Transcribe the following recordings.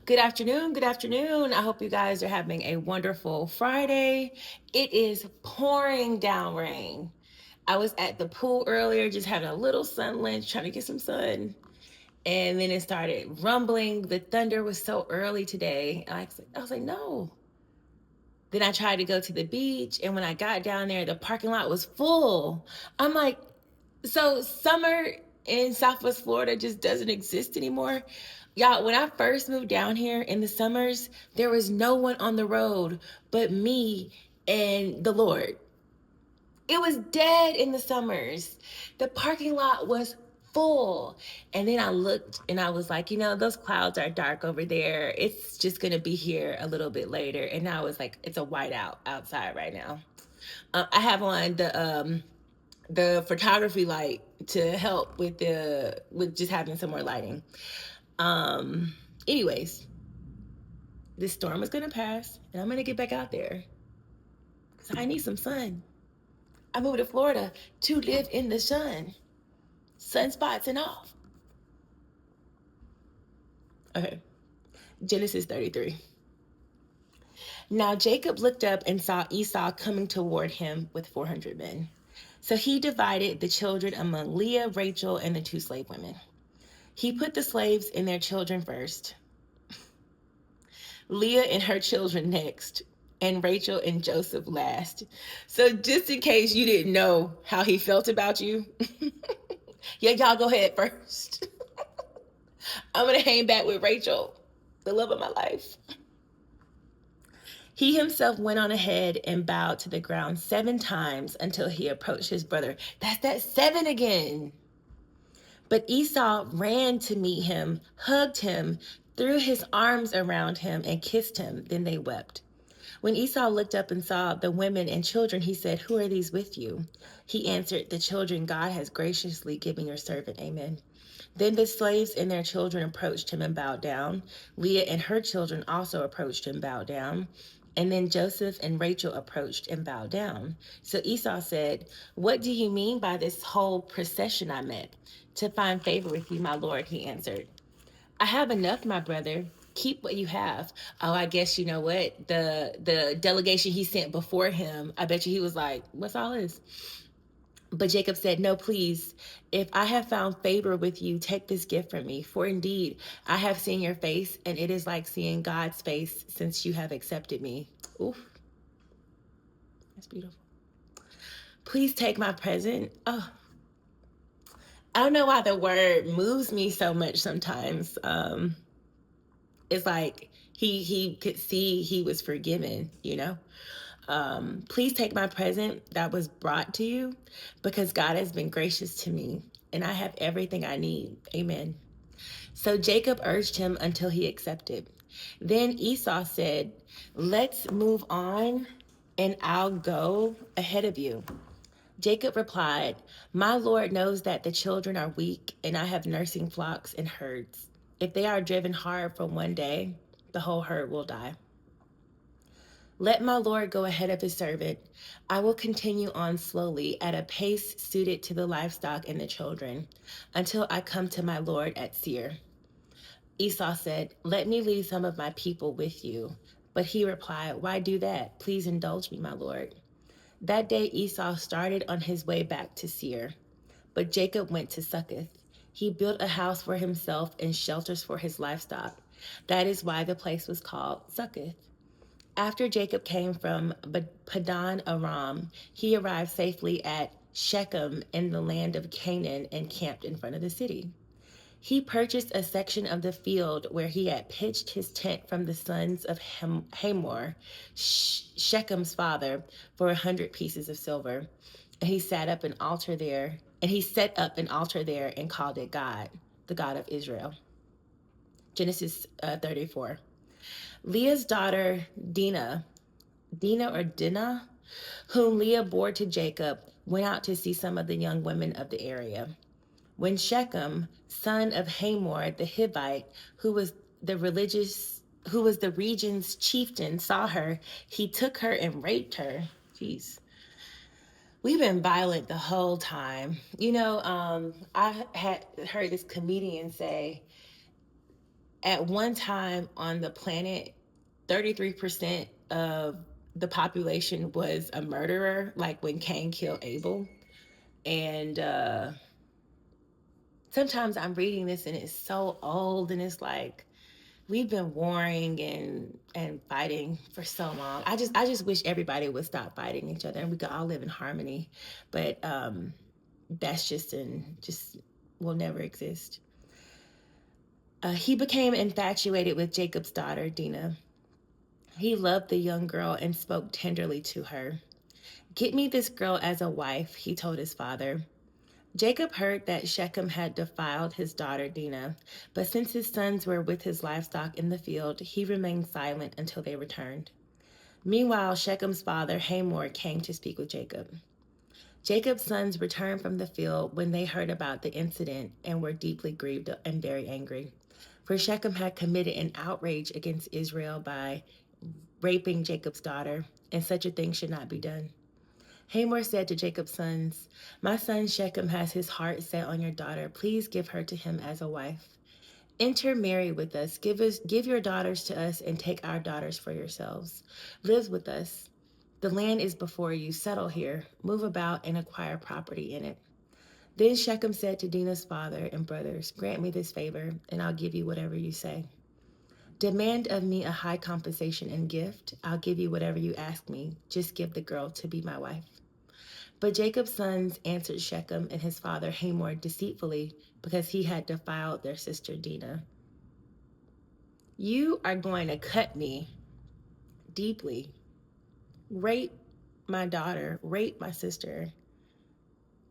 Good afternoon. Good afternoon. I hope you guys are having a wonderful Friday. It is pouring down rain. I was at the pool earlier, just having a little sun lunch, trying to get some sun. And then it started rumbling. The thunder was so early today. I was like, no. Then I tried to go to the beach. And when I got down there, the parking lot was full. I'm like, so summer in Southwest Florida just doesn't exist anymore. Y'all, when I first moved down here in the summers, there was no one on the road but me and the Lord. It was dead in the summers. The parking lot was full. And then I looked and I was like, those clouds are dark over there. It's just going to be here a little bit later. And now it's like, it's a whiteout outside right now. I have on the photography light to help with just having some more lighting. Um Anyways, this storm is gonna pass and I'm gonna get back out there because I need some sun. I moved to Florida to live in the sun. Sunspots and all. Okay. Genesis 33. Now Jacob looked up and saw Esau coming toward him with 400 men. So he divided the children among Leah, Rachel, and the two slave women. He put the slaves and their children first, Leah and her children next, and Rachel and Joseph last. So just in case you didn't know how he felt about you, yeah, y'all go ahead first. I'm gonna hang back with Rachel, the love of my life. He himself went on ahead and bowed to the ground 7 times until he approached his brother. That's that 7 again. But Esau ran to meet him, hugged him, threw his arms around him, and kissed him. Then they wept. When Esau looked up and saw the women and children, he said, "Who are these with you?" He answered, "The children God has graciously given your servant." Amen. Then the slaves and their children approached him and bowed down. Leah and her children also approached and bowed down. And then Joseph and Rachel approached and bowed down. So Esau said, "What do you mean by this whole procession I met? To find favor with you, my lord," he answered. "I have enough, my brother. Keep what you have." Oh, I guess you know what? The delegation he sent before him, I bet you he was like, "What's all this?" But Jacob said, "No, please. If I have found favor with you, take this gift from me. For indeed, I have seen your face, and it is like seeing God's face since you have accepted me." Oof, that's beautiful. "Please take my present." Oh, I don't know why the word moves me so much sometimes. It's like he could see he was forgiven. Please take my present that was brought to you, because God has been gracious to me and I have everything I need. Amen. So Jacob urged him until he accepted. Then Esau said, "Let's move on and I'll go ahead of you." Jacob replied, "My Lord knows that the children are weak and I have nursing flocks and herds. If they are driven hard for one day, the whole herd will die. Let my Lord go ahead of his servant. I will continue on slowly at a pace suited to the livestock and the children until I come to my Lord at Seir." Esau said, "Let me leave some of my people with you." But he replied, "Why do that? Please indulge me, my Lord." That day Esau started on his way back to Seir, but Jacob went to Succoth. He built a house for himself and shelters for his livestock. That is why the place was called Succoth. After Jacob came from Padan Aram, he arrived safely at Shechem in the land of Canaan and camped in front of the city. He purchased a section of the field where he had pitched his tent from the sons of Hamor, Shechem's father, for 100 pieces of silver. And he set up an altar there, and called it God, the God of Israel. Genesis 34. Leah's daughter Dinah, whom Leah bore to Jacob, went out to see some of the young women of the area. When Shechem, son of Hamor the Hivite, who was the region's chieftain, saw her, he took her and raped her. Jeez. We've been violent the whole time. I had heard this comedian say, At one time on the planet, 33% of the population was a murderer, like when Cain killed Abel. And sometimes I'm reading this and it's so old, and it's like we've been warring and fighting for so long. I just wish everybody would stop fighting each other and we could all live in harmony. But that's just will never exist. He became infatuated with Jacob's daughter, Dinah. He loved the young girl and spoke tenderly to her. Get me this girl as a wife, he told his father. Jacob heard that Shechem had defiled his daughter Dinah, but since his sons were with his livestock in the field, he remained silent until they returned. Meanwhile, Shechem's father Hamor came to speak with Jacob. Jacob's sons returned from the field when they heard about the incident and were deeply grieved and very angry. For Shechem had committed an outrage against Israel by raping Jacob's daughter, and such a thing should not be done. Hamor said to Jacob's sons, my son Shechem has his heart set on your daughter. Please give her to him as a wife. Intermarry with us. Give your daughters to us and take our daughters for yourselves. Live with us. The land is before you. Settle here. Move about and acquire property in it. Then Shechem said to Dinah's father and brothers, grant me this favor, and I'll give you whatever you say. Demand of me a high compensation and gift. I'll give you whatever you ask me. Just give the girl to be my wife. But Jacob's sons answered Shechem and his father Hamor deceitfully because he had defiled their sister Dinah. You are going to cut me deeply, rape my daughter, rape my sister,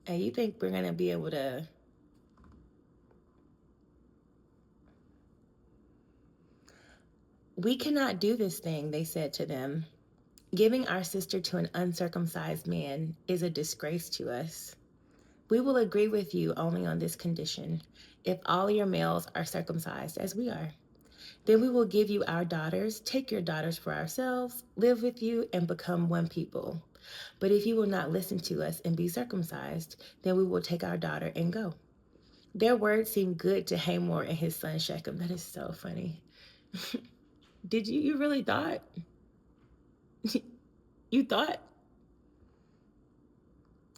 and you think we're going to be able to... We cannot do this thing, they said to them. Giving our sister to an uncircumcised man is a disgrace to us. We will agree with you only on this condition: if all your males are circumcised as we are. Then we will give you our daughters, take your daughters for ourselves, live with you, and become one people. But if you will not listen to us and be circumcised, then we will take our daughter and go. Their words seemed good to Hamor and his son Shechem. That is so funny. Did you really thought? You thought?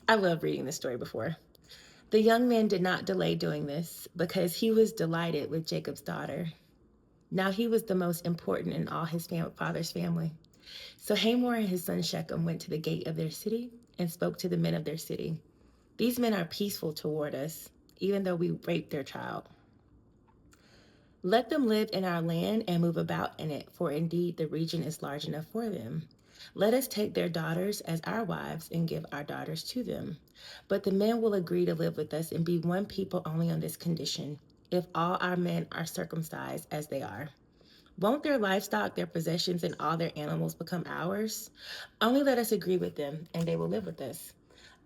I love reading this story before. The young man did not delay doing this because he was delighted with Jacob's daughter. Now he was the most important in all his father's family. So Hamor and his son Shechem went to the gate of their city and spoke to the men of their city. These men are peaceful toward us, even though we raped their child. Let them live in our land and move about in it, for indeed the region is large enough for them. Let us take their daughters as our wives and give our daughters to them. But the men will agree to live with us and be one people only on this condition: if all our men are circumcised as they are. Won't their livestock, their possessions, and all their animals become ours? Only let us agree with them, and they will live with us.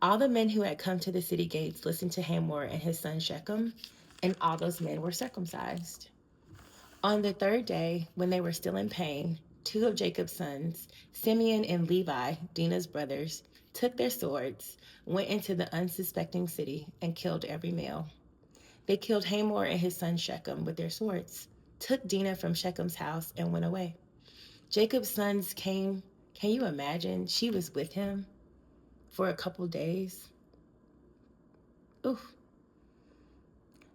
All the men who had come to the city gates listened to Hamor and his son Shechem, and all those men were circumcised. On the third day, when they were still in pain, two of Jacob's sons, Simeon and Levi, Dinah's brothers, took their swords, went into the unsuspecting city, and killed every male. They killed Hamor and his son Shechem with their swords, took Dinah from Shechem's house, and went away. Jacob's sons came. Can you imagine? She was with him for a couple days. Oof.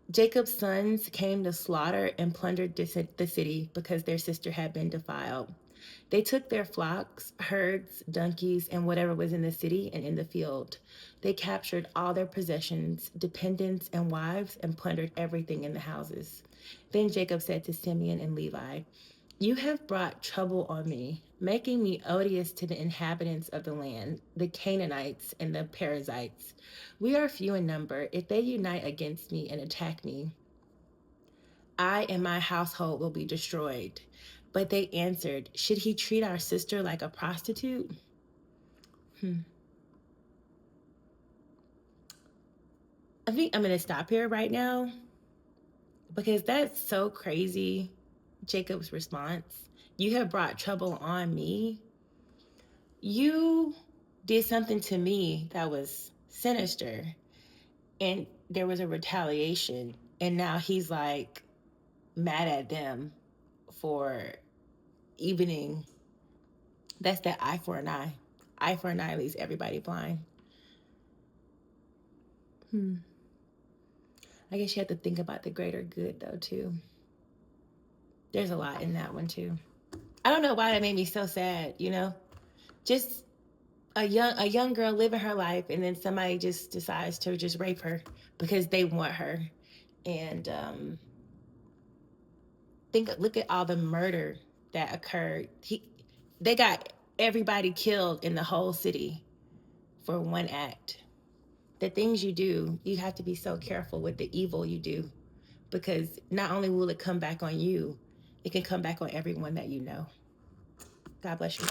Jacob's sons came to slaughter and plundered the city because their sister had been defiled. They took their flocks, herds, donkeys, and whatever was in the city and in the field. They captured all their possessions, dependents, and wives, and plundered everything in the houses. Then Jacob said to Simeon and Levi, you have brought trouble on me, making me odious to the inhabitants of the land, the Canaanites and the Perizzites. We are few in number. If they unite against me and attack me, I and my household will be destroyed. But they answered, should he treat our sister like a prostitute? I think I'm going to stop here right now because that's so crazy. Jacob's response: you have brought trouble on me. You did something to me that was sinister, and there was a retaliation. And now he's like, mad at them for evening. That's that eye for an eye. Eye for an eye leaves everybody blind. I guess you have to think about the greater good, though, too. There's a lot in that one, too. I don't know why that made me so sad, you know? Just a young girl living her life, and then somebody just decides to just rape her because they want her. And look at all the murder that occurred. They got everybody killed in the whole city for one act. The things you do, you have to be so careful with the evil you do, because not only will it come back on you, it can come back on everyone that you know. God bless you.